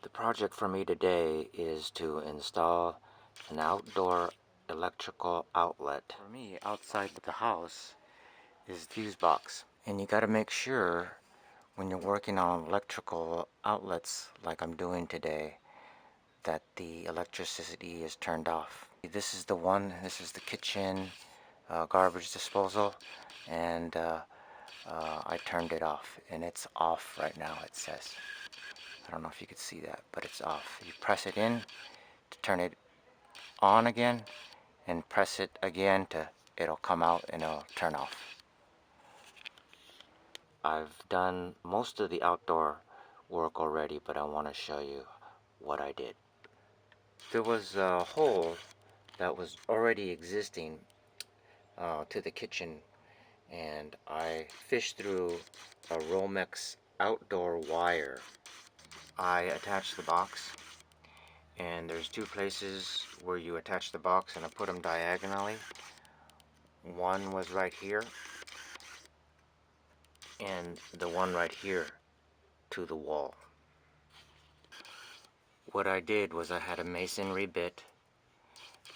The project for me today is to install an outdoor electrical outlet. For me, outside the house is the fuse box. And you gotta make sure when you're working on electrical outlets like I'm doing today that the electricity is turned off. This is the kitchen garbage disposal, and I turned it off and it's off right now, it says. I don't know if you could see that, but it's off. You press it in to turn it on again, and press it again to it'll come out and it'll turn off. I've done most of the outdoor work already, but I want to show you what I did. There was a hole that was already existing to the kitchen, and I fished through a Romex outdoor wire. I attached the box, and there's two places where you attach the box, and I put them diagonally. One was right here, and the one right here to the wall. What I did was I had a masonry bit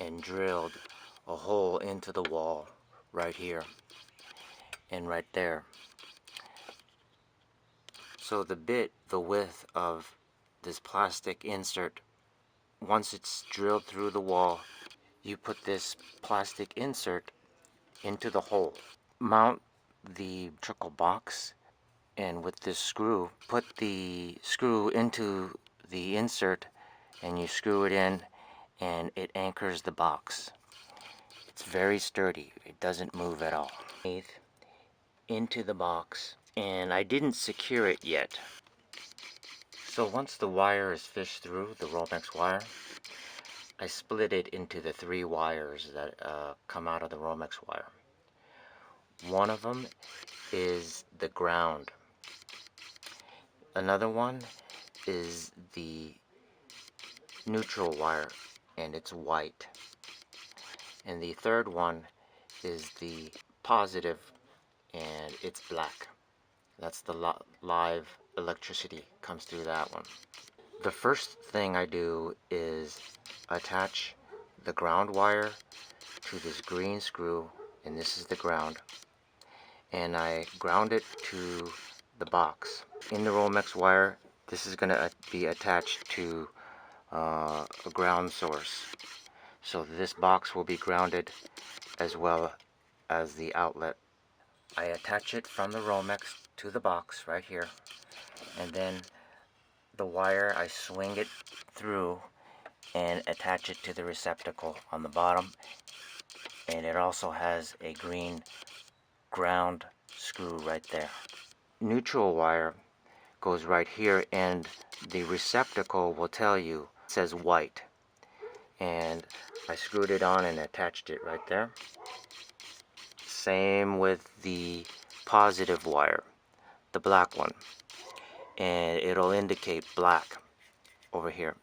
and drilled a hole into the wall right here and right there. So the bit, the width of this plastic insert, once it's drilled through the wall, you put this plastic insert into the hole. Mount the electrical box, and with this screw, put the screw into the insert and you screw it in, and it anchors the box. It's very sturdy, it doesn't move at all. Into the box, and I didn't secure it yet. So once the wire is fished through, the Romex wire, I split it into the three wires that come out of the Romex wire. One of them is the ground. Another one is the neutral wire, and it's white. And the third one is the positive, and it's black. That's the live electricity comes through that one. The first thing I do is attach the ground wire to this green screw, and this is the ground, and I ground it to the box. In the Romex wire, this is going to be attached to a ground source, so this box will be grounded as well as the outlet. I attach it from the Romex to the box right here, and then the wire, I swing it through and attach it to the receptacle on the bottom, and it also has a green ground screw right there. Neutral wire goes right here, and the receptacle will tell you, it says white, and I screwed it on and attached it right there. Same with the positive wire, the black one, and it'll indicate black over here.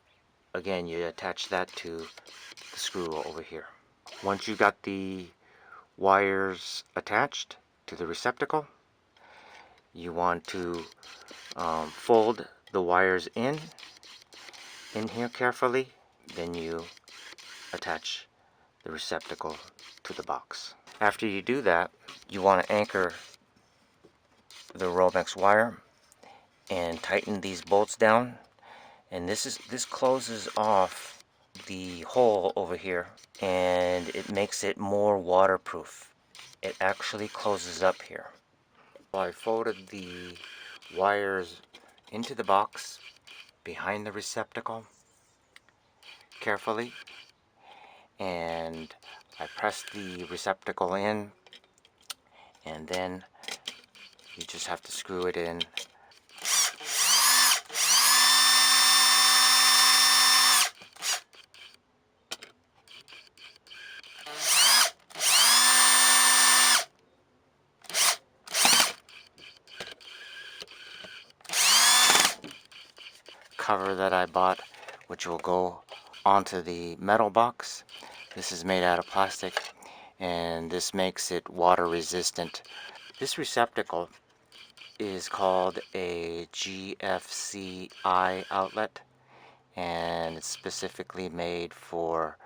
Again, you attach that to the screw over here. Once you got the wires attached to the receptacle, you want to fold the wires in here carefully, then you attach the receptacle to the box. After you do that, you want to anchor the Romex wire and tighten these bolts down, and this closes off the hole over here, and it makes it more waterproof. It actually closes up here. I folded the wires into the box behind the receptacle carefully, and I pressed the receptacle in, and then you just have to screw it in. Cover that I bought, which will go onto the metal box. This is made out of plastic, and this makes it water resistant. This receptacle is called a GFCI outlet, and it's specifically made for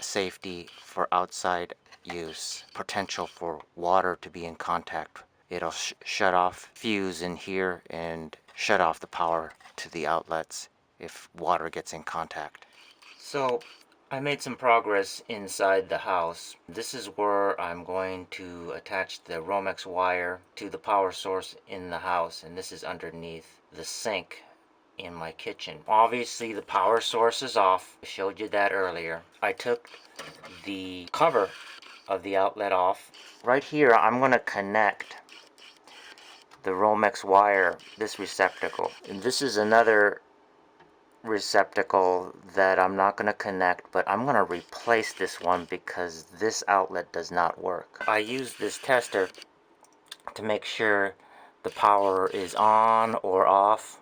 safety for outside use, potential for water to be in contact. It'll shut off fuse in here and shut off the power to the outlets if water gets in contact. So I made some progress inside the house. This is where I'm going to attach the romex wire to the power source in the house, and this is underneath the sink in my kitchen. Obviously the power source is off. I showed you that earlier. I took the cover of the outlet off. Right here I'm going to connect the romex wire, this receptacle. And this is another receptacle that I'm not going to connect, but I'm going to replace this one because this outlet does not work. I use this tester to make sure the power is on or off,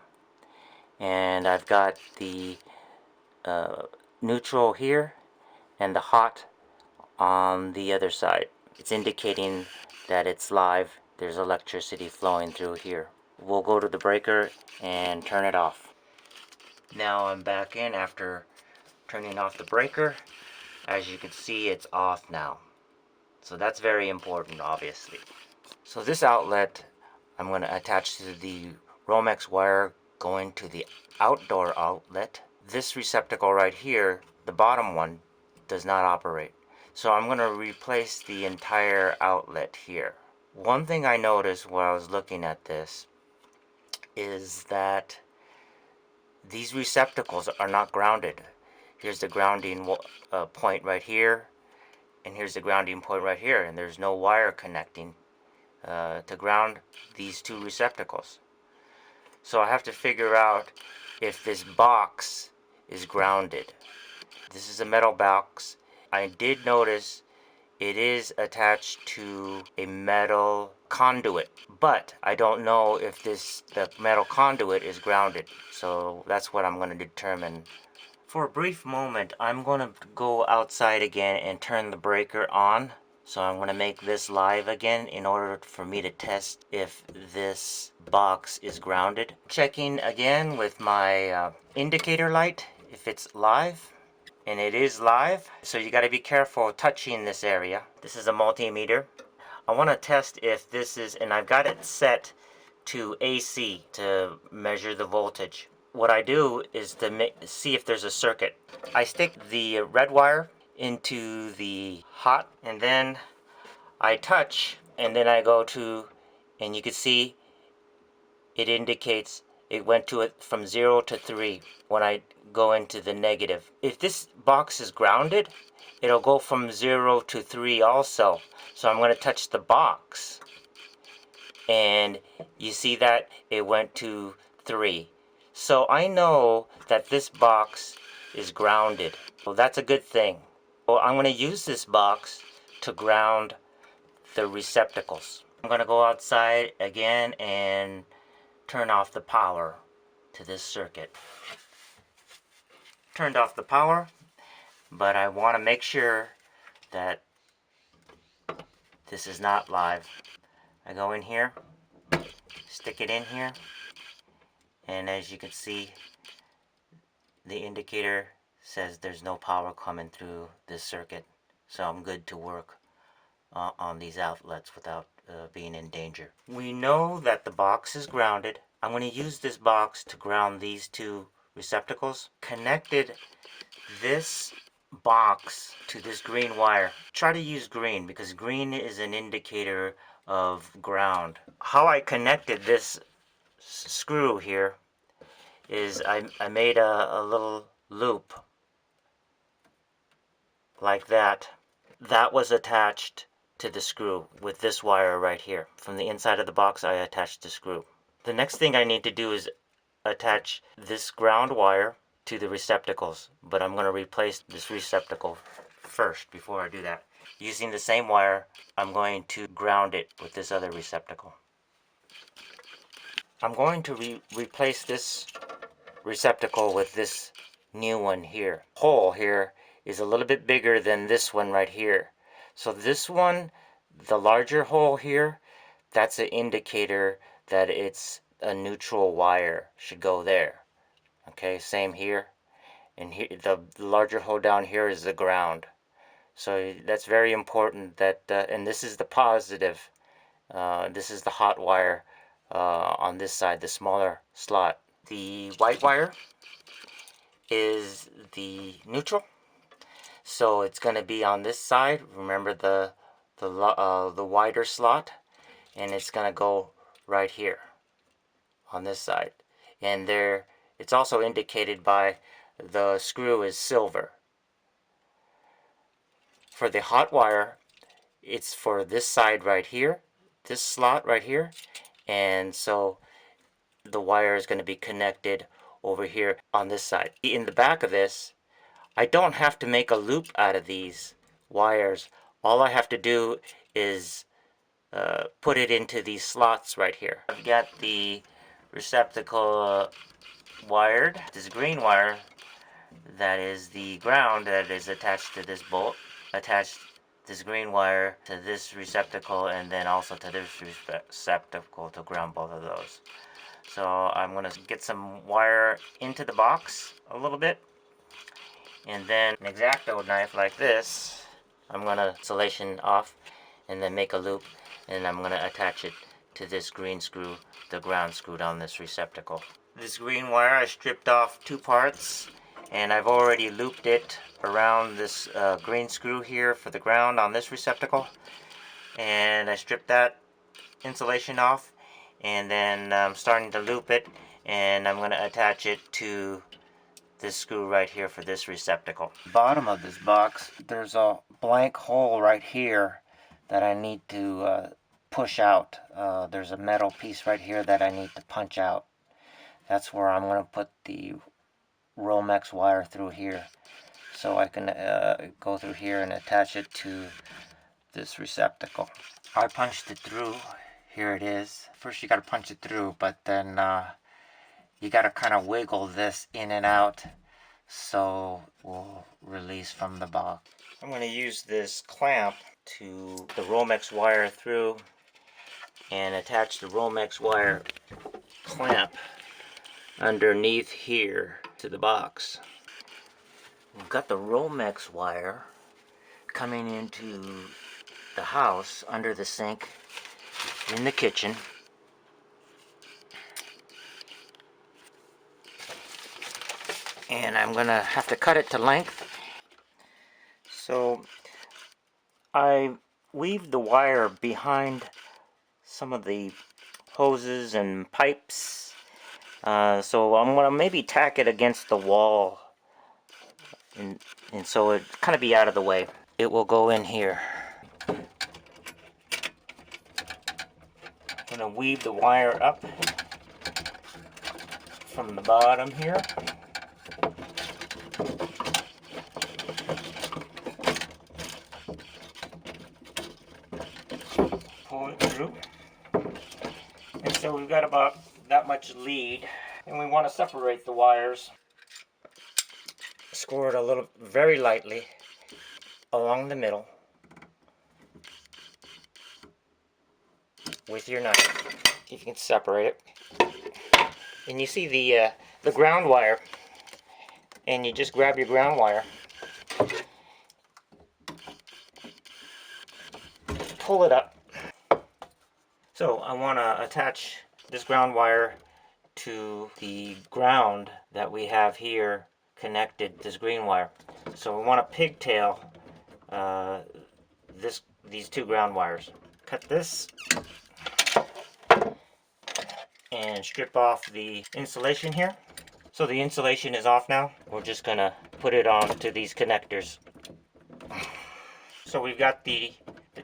and I've got the neutral here and the hot on the other side. It's indicating that it's live. There's electricity flowing through here. We'll go to the breaker and turn it off. Now I'm back in after turning off the breaker. As you can see, it's off now. So that's very important, obviously. So this outlet I'm going to attach to the romex wire going to the outdoor outlet. This receptacle right here, the bottom one, does not operate. So I'm going to replace the entire outlet here. One thing I noticed while I was looking at this is that these receptacles are not grounded. Here's the grounding point right here, and here's the grounding point right here, and there's no wire connecting to ground these two receptacles. So I have to figure out if this box is grounded. This is a metal box. I did notice it is attached to a metal conduit, but I don't know if the metal conduit is grounded. So that's what I'm going to determine. For a brief moment, I'm going to go outside again and turn the breaker on. So I'm going to make this live again in order for me to test if this box is grounded. Checking again with my indicator light if it's live. And it is live, so you got to be careful touching this area. This is a multimeter. I want to test if this is, and I've got it set to AC to measure the voltage. What I do is to see if there's a circuit. I stick the red wire into the hot, and then I touch, and then I go to, and you can see it indicates it went to it from 0 to 3 when I go into the negative. If this box is grounded, it'll go from 0 to 3 also. So I'm going to touch the box, and you see that it went to 3. So I know that this box is grounded. So that's a good thing. Well, I'm going to use this box to ground the receptacles. I'm going to go outside again and turn off the power to this circuit. Turned off the power, but I want to make sure that this is not live. I go in here, stick it in here, and as you can see, the indicator says there's no power coming through this circuit. So I'm good to work on these outlets without being in danger. We know that the box is grounded. I'm going to use this box to ground these two receptacles. Connected this box to this green wire. Try to use green because green is an indicator of ground. How I connected this screw here is I made a little loop like that. That was attached to the screw with this wire right here. From the inside of the box, I attached the screw. The next thing I need to do is attach this ground wire to the receptacles, but I'm going to replace this receptacle first before I do that. Using the same wire, I'm going to ground it with this other receptacle. I'm going to replace this receptacle with this new one here. Hole here is a little bit bigger than this one right here. So this one, the larger hole here, that's an indicator that it's a neutral wire should go there. Okay, same here. And here, the larger hole down here is the ground. So that's very important that, and this is the positive. This is the hot wire on this side, the smaller slot. The white wire is the neutral. So it's going to be on this side. Remember the wider slot, and it's going to go right here on this side. And there, it's also indicated by the screw is silver. For the hot wire, it's for this side right here, this slot right here, and so the wire is going to be connected over here on this side. In the back of this, I don't have to make a loop out of these wires. All I have to do is put it into these slots right here. I've got the receptacle wired. This green wire, that is the ground that is attached to this bolt. Attached this green wire to this receptacle, and then also to this receptacle to ground both of those. So I'm going to get some wire into the box a little bit, and then an X-Acto knife like this, I'm going to insulation off and then make a loop, and I'm going to attach it to this green screw, the ground screw down this receptacle. This green wire, I stripped off 2 parts, and I've already looped it around this green screw here for the ground on this receptacle, and I stripped that insulation off, and then I'm starting to loop it, and I'm going to attach it to this screw right here for this receptacle. Bottom of this box, there's a blank hole right here that I need to push out. There's a metal piece right here that I need to punch out. That's where I'm going to put the romex wire through here, so I can go through here and attach it to this receptacle. I punched it through. Here it is. First you got to punch it through, but then you got to kind of wiggle this in and out so it will release from the box. I'm going to use this clamp to the romex wire through and attach the romex wire clamp underneath here to the box. We've got the romex wire coming into the house under the sink in the kitchen. And I'm gonna have to cut it to length. So I weaved the wire behind some of the hoses and pipes. So I'm gonna maybe tack it against the wall, and so it kind of be out of the way. It will go in here. I'm gonna weave the wire up from the bottom here. Pull it through. And so we've got about that much lead, and we want to separate the wires. Score it a little, very lightly, along the middle with your knife, if you can separate it. And you see the ground wire, and you just grab your ground wire, pull it up. So I want to attach this ground wire to the ground that we have here connected, this green wire. So we want to pigtail these 2 ground wires. Cut this and strip off the insulation here. So the insulation is off now. We're just gonna put it onto these connectors. So we've got the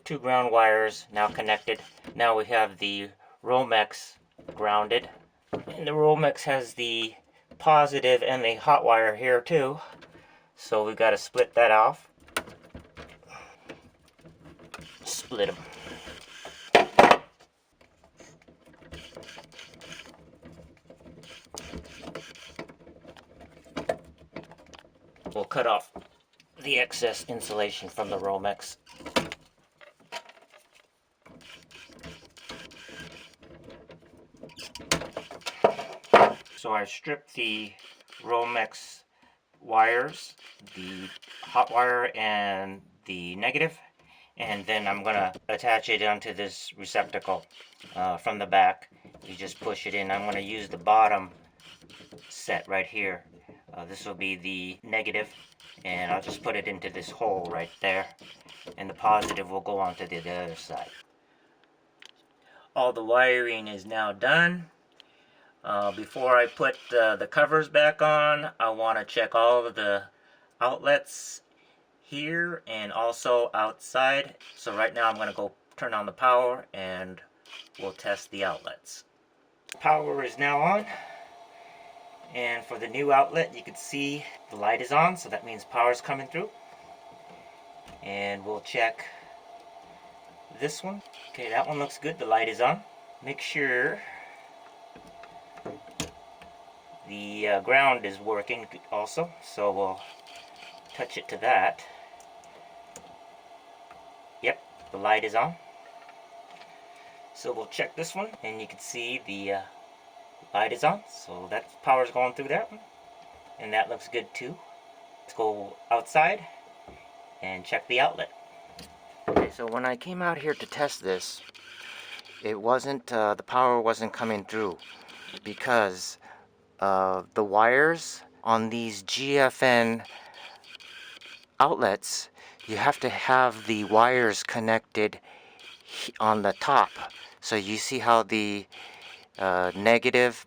2 ground wires now connected. Now we have the romex grounded, and the romex has the positive and the hot wire here too. So we've got to split that off. Split them. We'll cut off the excess insulation from the romex. So I stripped the romex wires, the hot wire and the negative, and then I'm gonna attach it onto this receptacle from the back. You just push it in. I'm gonna use the bottom set right here. This will be the negative, and I'll just put it into this hole right there, and the positive will go onto the other side. All the wiring is now done. Before I put the covers back on, I want to check all of the outlets here and also outside. So right now I'm going to go turn on the power and we'll test the outlets. Power is now on, and for the new outlet you can see the light is on, so that means power is coming through. And we'll check this one. Okay, that one looks good, the light is on. Make sure the ground is working also, so we'll touch it to that. Yep, the light is on. So we'll check this one, and you can see the light is on, so that power's going through that one, and that looks good too. Let's go outside and check the outlet. Okay, so when I came out here to test this, it wasn't the power wasn't coming through because the wires on these GFN outlets, you have to have the wires connected on the top. So you see how the negative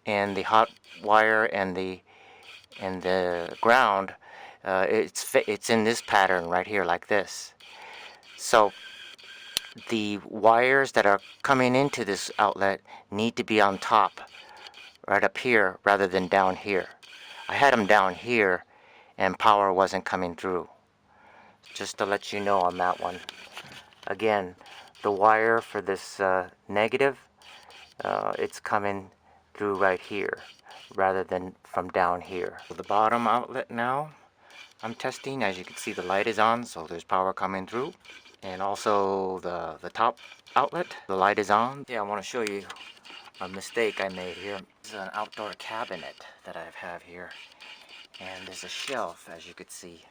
and the hot wire and the ground, it's in this pattern right here, like this. So the wires that are coming into this outlet need to be on top, right up here, rather than down here. I had them down here and power wasn't coming through. Just to let you know on that one. Again, the wire for this negative, it's coming through right here rather than from down here. So the bottom outlet now I'm testing. As you can see, the light is on, so there's power coming through. And also the top outlet, the light is on. Yeah, I want to show you a mistake I made here. This is an outdoor cabinet that I have here, and there's a shelf, as you could see.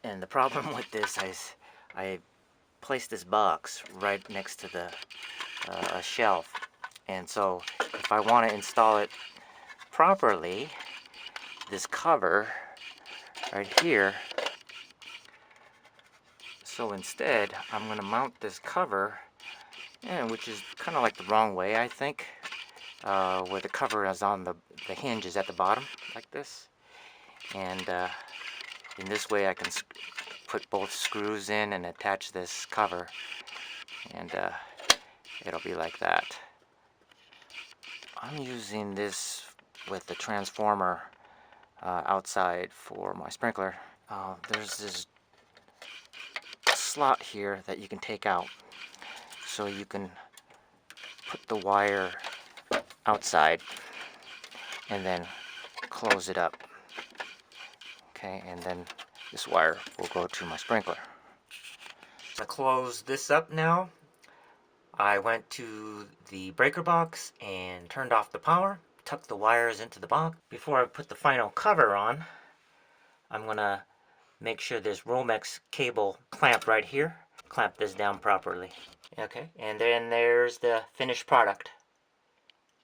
And the problem with this is I placed this box right next to the a shelf, and so if I want to install it properly, this cover right here, so instead I'm going to mount this cover, and which is kind of like the wrong way, I think, where the cover is on the hinge is at the bottom like this, and in this way I can put both screws in and attach this cover, and it'll be like that. I'm using this with the transformer outside for my sprinkler. There's this slot here that you can take out, so you can put the wire outside and then close it up. Okay, and then this wire will go to my sprinkler. To close this up now, I went to the breaker box and turned off the power, tucked the wires into the box. Before I put the final cover on, I'm gonna make sure this romex cable clamp right here, clamp this down properly. Okay, and then there's the finished product.